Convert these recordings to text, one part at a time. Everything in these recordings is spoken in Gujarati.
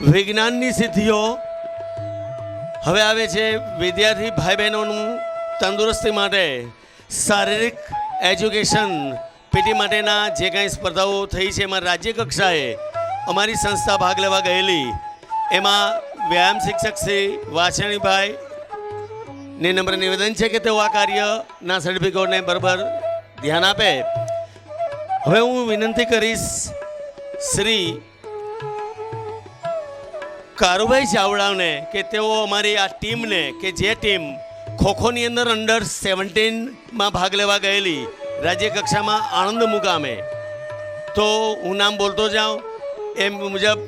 વિજ્ઞાનની સિદ્ધિઓ હવે આવે છે વિદ્યાર્થી ભાઈ બહેનોનું તંદુરસ્તી માટે શારીરિક એજ્યુકેશન પીટી માટેના જે કાંઈ સ્પર્ધાઓ થઈ છે એમાં રાજ્ય કક્ષાએ અમારી સંસ્થા ભાગ લેવા ગયેલી, એમાં વ્યાયામ શિક્ષક શ્રી વાછણીભાઈ ને નમ્ર નિવેદન છે કે તેઓ આ કાર્યના સર્ટિફિકેટને બરાબર ધ્યાન આપે. હવે હું વિનંતી કરીશ શ્રી કારુભાઈ ચાવડાને કે તેઓ અમારી આ ટીમને, કે જે ટીમ ખોખોની અંદર અંડર 17માં ભાગ લેવા ગયેલી રાજ્ય કક્ષામાં આણંદ મુકામે, તો હું નામ બોલતો જાઉં એ મુજબ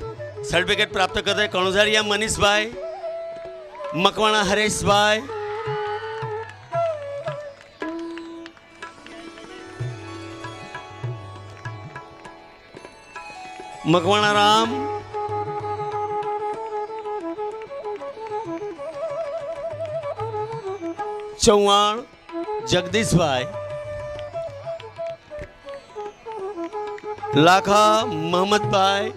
સર્ટિફિકેટ પ્રાપ્ત કરતા કણુઝારિયા મનીષભાઈ, મકવાણા હરેશભાઈ, મકવાણા રામ, ચૌહાણ જગદીશભાઈ, લાખા મોહમ્મદભાઈ,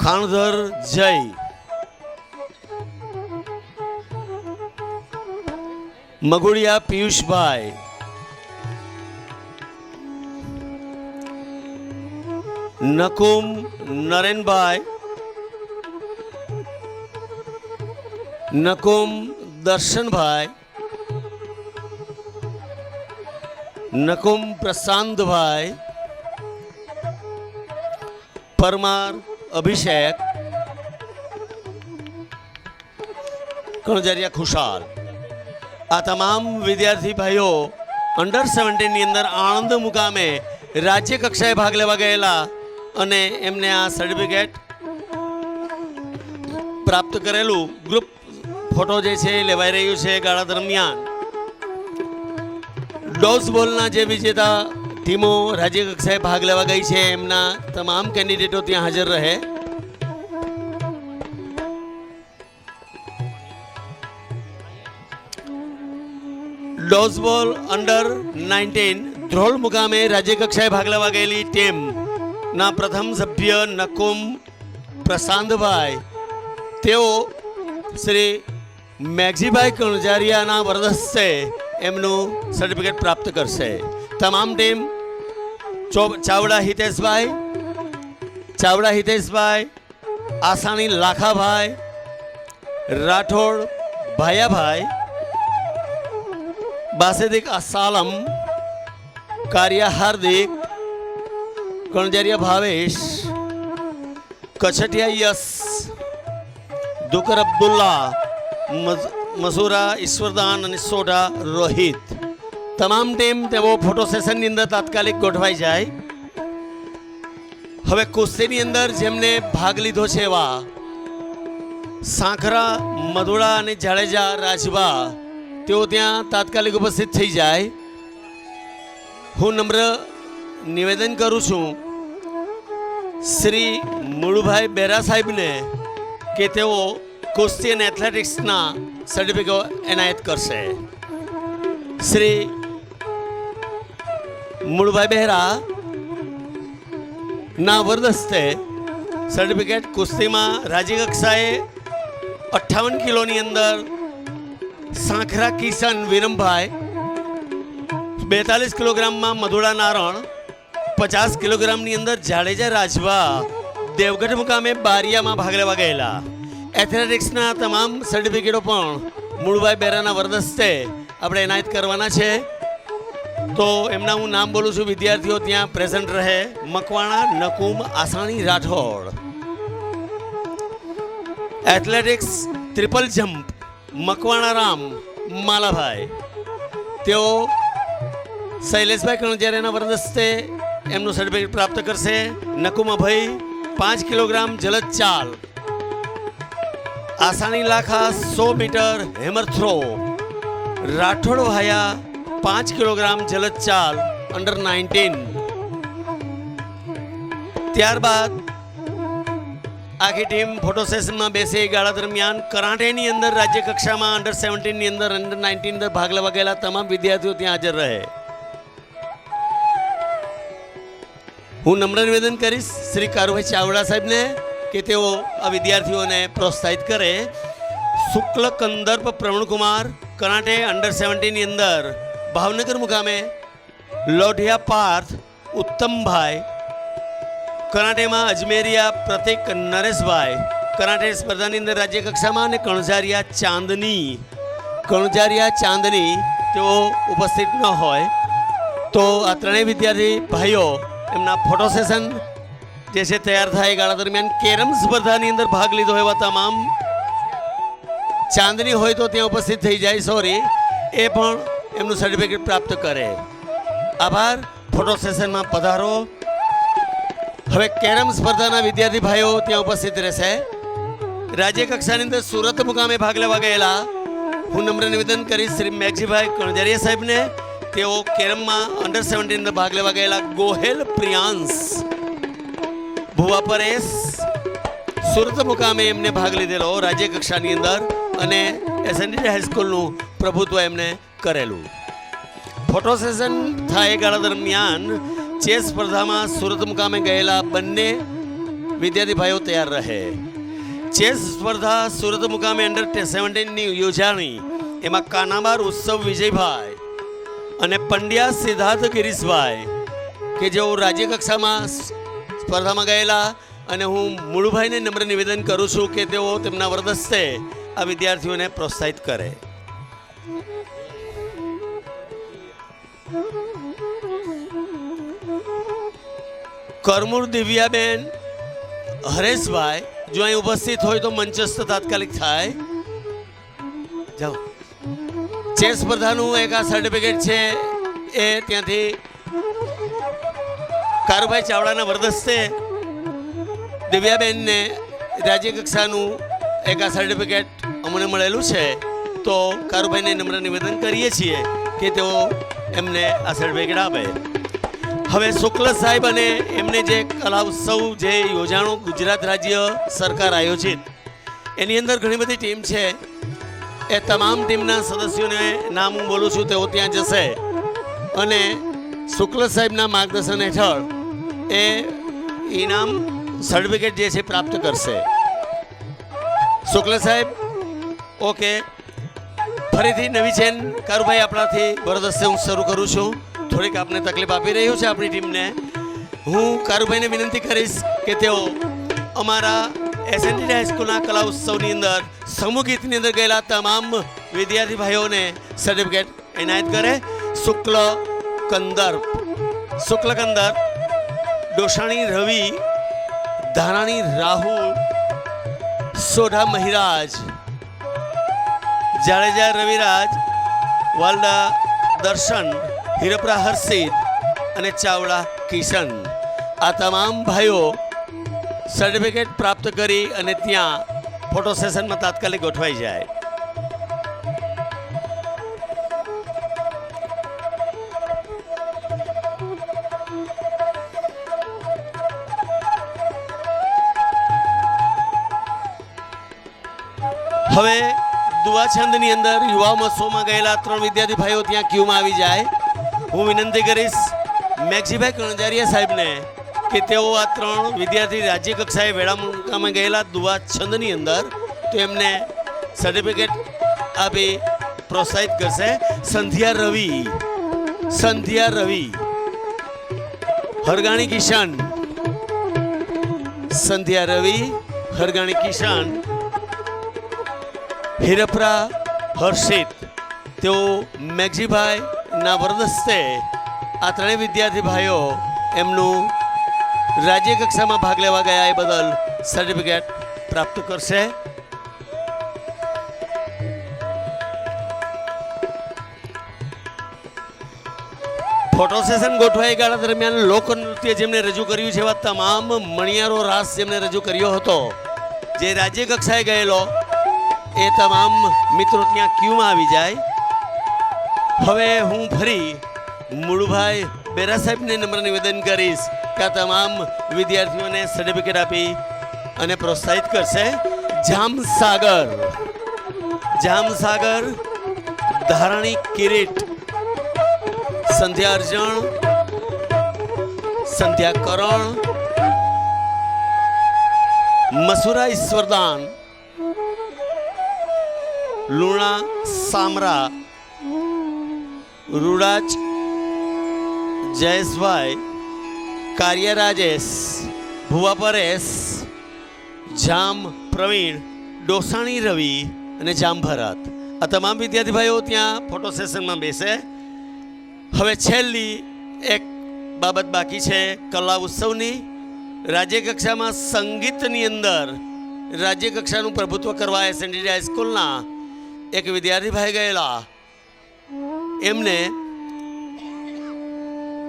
ખાણધર જય, મગુડિયા પિયુષભાઈ, નકુમ નરેનભાઈ, નકુમ દર્શનભાઈ, નકુમ પ્રશાંતભાઈ, પરમાર અભિષેક, કણજારિયા ખુશાલ. આ તમામ વિદ્યાર્થી ભાઈઓ અંડર 17ની અંદર આણંદ મુકામે રાજ્ય કક્ષાએ ભાગ લેવા ગયેલા અને એમને આ સર્ટિફિકેટ પ્રાપ્ત કરેલું ગ્રુપ ફોટો જે છે લેવાઈ રહ્યું છે ગાળા દરમિયાન. ડોઝ બોલના જે વિજેતા ટીમો રાજ્ય કક્ષાએ ભાગ લેવા ગઈ છે એમના તમામ કેન્ડિડેટો ત્યાં હાજર રહે. ડોઝ બોલ અંડર 19 ધ્રોળ મુકામે રાજ્ય કક્ષાએ ભાગ લેવા ગયેલી ટીમના પ્રથમ સભ્ય નકુમ પ્રશાંતભાઈ, તેઓ શ્રી મેઘજીભાઈ કણજારિયાના વરદસ્તે એમનું સર્ટિફિકેટ પ્રાપ્ત કરશે. તમામ ટીમ ચાવડા હિતેશભાઈ, આસાણી લાખાભાઈ, રાઠોડ ભાયાભાઈ, બાસેદિક આસાલમ, કારિયા હાર્દિક, કણજારિયા ભાવેશ, કછટિયા યસ, દુકર અબ્દુલ્લા, મસૂરા ઈશ્વરદાન અને સોઢા રોહિત. તમામ ટીમ તેઓ ફોટો સેશનની અંદર તાત્કાલિક ગોઠવાઈ જાય. હવે કુસ્તીની અંદર જેમને ભાગ લીધો છે એવા સાંખરા, મધુડા અને જાડેજા રાજભા, તેઓ ત્યાં તાત્કાલિક ઉપસ્થિત થઈ જાય. હું નમ્ર નિવેદન કરું છું શ્રી મુળુભાઈ બેરા સાહેબને કે તેઓ કુસ્તી અને એથ્લેટિક્સના સર્ટિફિકેટ એનાયત કરશે. શ્રી મુળુભાઈ બહેરા ના વરદસ્તે સર્ટિફિકેટ કુસ્તીમાં રાજ્ય કક્ષાએ 58 કિલોની અંદર સાંખરા કિશન વિરમભાઈ, 42 કિલોગ્રામમાં મધુડા નારણ, 50 કિલોગ્રામની અંદર જાડેજા રાજભા દેવગઢ મુકામે બારિયામાં ભાગ લેવા ગયેલા. એથ્લેટિક્સના તમામ સર્ટિફિકેટો પણ મુળભાઈ બેરાના વરદસ્તે આપણે એનાયત કરવાના છે. તો એમના હું નામ બોલું છું, વિદ્યાર્થીઓ ત્યાં પ્રેઝન્ટ રહે. Makwana Nakum Asani Rathod. Athletics triple jump Makwana Ram Malabhai, તેઓ શૈલેષભાઈ કણજારિયાના વરદસ્તે એમનું સર્ટિફિકેટ પ્રાપ્ત કરશે. નકુમાભાઈ 5 કિલોગ્રામ જલદ ચાલ, Asani Lakha 100 metre hammer throw, Rathod Bhaya 5 kilogram જલદ ચાલ અંડર 19. ત્યારબાદ આખી ટીમ ફોટો સેશનમાં બેસે. ગાળા દરમિયાન કરાટેની અંદર રાજ્ય કક્ષામાં અંડર 17ની અંદર અંડર 19 અંદર ભાગ લેવા ગયેલા તમામ વિદ્યાર્થીઓ ત્યાં હાજર રહે. હું નમ્ર નિવેદન કરીશ શ્રી કારુભાઈ ચાવડા સાહેબને કે તેઓ આ વિદ્યાર્થીઓને પ્રોત્સાહિત કરે. શુક્લ કંદર્પ પ્રવીણકુમાર કરાટે અંડર 17 ની અંદર ભાવનગર મુકામે લોઢિયા પાર્થ ઉત્તમભાઈ, કરાટેમાં અજમેરિયા પ્રતિક નરેશભાઈ કરાટે સ્પર્ધાની અંદર રાજ્ય કક્ષામાં, અને કણજારિયા ચાંદની તેઓ ઉપસ્થિત ન હોય તો આ ત્રણેય વિદ્યાર્થી ભાઈઓ એમના ફોટો સેશન જે છે તૈયાર થાય ગાળા દરમિયાન. કેરમ સ્પર્ધાની અંદર ભાગ લીધો એવા તમામ ચાંદની હોય તો ત્યાં ઉપસ્થિત થઈ જાય, સોરી, એ પણ એમનું સર્ટિફિકેટ પ્રાપ્ત કરે. આભાર. ફોટો સેશનમાં પધારો. હવે કેરમ સ્પર્ધાના વિદ્યાર્થી ભાઈઓ ત્યાં ઉપસ્થિત રહેશે. રાજ્ય કક્ષાની અંદર સુરત મુકામે ભાગ લેવા ગયેલા હું નમ્ર નિવેદન કરીશ શ્રી મેઘજીભાઈ કણજારિયા સાહેબને. તેઓ કેરમમાં અંડર 17 અંદર ભાગ લેવા ગયેલા. ગોહેલ પ્રિયાંશ ભુવા પરેશ સુરત મુકામે એમને ભાગ લીધેલો રાજ્ય કક્ષાની અંદર, અને એસએનડી હાઈસ્કૂલનું પ્રભુત્વ એમને કરેલું. ફોટો સેશન થાય ગાળા દરમિયાન ચેસ સ્પર્ધામાં સુરત મુકામે ગયેલા બંને વિદ્યાર્થી ભાઈઓ તૈયાર રહે. ચેસ સ્પર્ધા સુરત મુકામે અંડર 17ની યોજાણી. એમાં કાનાબાર ઉત્સવ વિજયભાઈ અને પંડ્યા સિદ્ધાર્થ ગિરીશભાઈ કે જેઓ રાજ્ય કક્ષામાં સ્પર્ધામાં ગયેલા, અને હું મુળુભાઈને નમ્ર નિવેદન કરું છું કે તેઓ તેમના વરદસ્તે આ વિદ્યાર્થીઓને પ્રોત્સાહિત કરે. કરમૂર દિવ્યાબેન હરેશભાઈ જો અહીં ઉપસ્થિત હોય તો મંચસ્થ તાત્કાલિક થાય. જાઓ. ચેસ સ્પર્ધાનું એક આ સર્ટિફિકેટ છે એ ત્યાંથી કારુભાઈ ચાવડાના વરદસ્તે દિવ્યાબેનને રાજ્ય કક્ષાનું એક આ સર્ટિફિકેટ અમને મળેલું છે, તો કારુભાઈને નમ્ર નિવેદન કરીએ છીએ કે તેઓ એમને આ સર્ટિફિકેટ આપે. હવે શુક્લ સાહેબ અને એમને જે કલા ઉત્સવ જે યોજાણો ગુજરાત રાજ્ય સરકાર આયોજિત, એની અંદર ઘણી બધી ટીમ છે. એ તમામ ટીમના સદસ્યોને નામ હું બોલું છું તેઓ ત્યાં જશે અને શુક્લ સાહેબના માર્ગદર્શન હેઠળ એ ઇનામ સર્ટિફિકેટ જે છે પ્રાપ્ત કરશે. શુક્લ સાહેબ ઓકે. ફરીથી નવી ચેન કારુભાઈ આપણાથી વરદસ્તે હું શરૂ કરું છું. થોડીક આપને તકલીફ આપી રહ્યું છે આપણી ટીમને. હું કારુભાઈને વિનંતી કરીશ કે તેઓ અમારા એસએનડી હાઈસ્કૂલના કલા ઉત્સવની અંદર સમૂહ ગીતની અંદર ગયેલા તમામ વિદ્યાર્થી ભાઈઓને સર્ટિફિકેટ એનાયત કરે. શુક્લ કંદર્પ ડોસાણી રવિ, ધારાણી રાહુલ, સોઢા મહિરાજ, જાડેજા રવિરાજ, વાલડા દર્શન, હિરપરા હર્ષિત અને ચાવડા કિશન, આ તમામ ભાઈઓ સર્ટિફિકેટ પ્રાપ્ત કરી અને ત્યાં ફોટો સેશનમાં તાત્કાલિક ગોઠવાઈ જાય. હવે દુવાછંદની અંદર યુવા મહોત્સવમાં ગયેલા 3 વિદ્યાર્થી ભાઈઓ ત્યાં ક્યુમાં આવી જાય. હું વિનંતી કરીશ મેઘજીભાઈ કણજારિયા સાહેબને કે તેઓ આ 3 વિદ્યાર્થી રાજ્ય કક્ષાએ વેળામાં ગયેલા દુવાછંદની અંદર તો એમને સર્ટિફિકેટ આપી પ્રોત્સાહિત કરશે. સંધ્યા રવિ, હરગાણી કિશન, સંધ્યા રવિ, હરગાણી કિશન, હિરપરા હર્ષિત, તેઓ મેઘજીભાઈ ના વરદસ્તે આ 3 વિદ્યાર્થી ભાઈઓ એમનું રાજ્ય કક્ષામાં ભાગ લેવા ગયા એ બદલ સર્ટિફિકેટ પ્રાપ્ત કરશે. ફોટો સેશન ગોઠવાઈ ગાળા દરમિયાન લોકનૃત્ય જેમને રજૂ કર્યું છે એવા તમામ મણિયારો રાસ જેમને રજૂ કર્યો હતો, જે રાજ્ય કક્ષાએ ગયેલો, એ તમામ મિત્રો ત્યાં ક્યુમાં આવી જાય. હવે હું ફરી મુળુભાઈ બેરા સાહેબને નમ્ર નિવેદન કરીશ કે આ તમામ વિદ્યાર્થીઓને સર્ટિફિકેટ આપી અને પ્રોત્સાહિત કરશે. જામસાગર, ધારાણી કિરીટ, સંધ્યા અર્જણ, સંધ્યા કરણ, મસુરા ઈશ્વરદાન, લુણા સામરા, રૂડાચ જયેશભાઈ, કાર્ય રાજેશ, ભુવા પરેશ, જામ પ્રવીણ, ડોસાણી રવિ અને જામ ભરત. આ તમામ વિદ્યાર્થી ભાઈઓ ત્યાં ફોટો સેશનમાં બેસે. હવે છેલ્લી એક બાબત બાકી છે કલા ઉત્સવની. રાજ્ય કક્ષામાં સંગીતની અંદર રાજ્ય કક્ષાનું પ્રભુત્વ કરવા એસએનડી હાઈસ્કૂલના એક વિદ્યાર્થી ભાઈ ગયેલા. એમને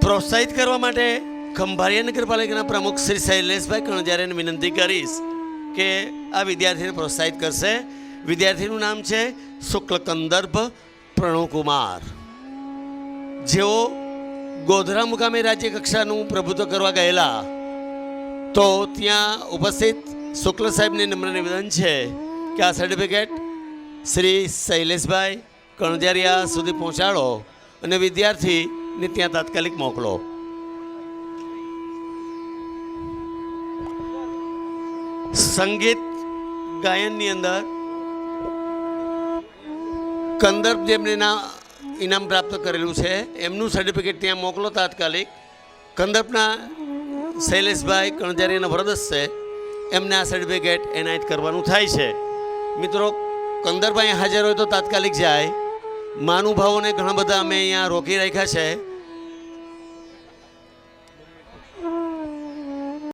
પ્રોત્સાહિત કરવા માટે ખંભાળિયા નગરપાલિકાના પ્રમુખ શ્રી શૈલેષભાઈ કણજારિયાને વિનંતી કરીશ કે આ વિદ્યાર્થીને પ્રોત્સાહિત કરશે. વિદ્યાર્થીનું નામ છે શુક્લ કંદર્ભ પ્રણવકુમાર, જેઓ ગોધરા મુકામે રાજ્ય કક્ષાનું પ્રભુત્વ કરવા ગયેલા. તો ત્યાં ઉપસ્થિત શુક્લ સાહેબને નમ્ર નિવેદન છે કે આ સર્ટિફિકેટ શ્રી શૈલેષભાઈ કણજારિયા સુધી પહોંચાડો અને વિદ્યાર્થીને ત્યાં તાત્કાલિક મોકલો. સંગીત ગાયનની અંદર કંદર્પ જેમને ઇનામ પ્રાપ્ત કરેલું છે એમનું સર્ટિફિકેટ ત્યાં મોકલો તાત્કાલિક. કંદર્પના શૈલેષભાઈ કણજારિયાના વરદસ્ત છે, એમને આ સર્ટિફિકેટ એનાયત કરવાનું થાય છે. મિત્રો, કંદર્પ અહીંયા હાજર હોય તો તાત્કાલિક જાય. મહાનુભાવોને ઘણા બધા અમે અહીંયા રોકી રાખ્યા છે.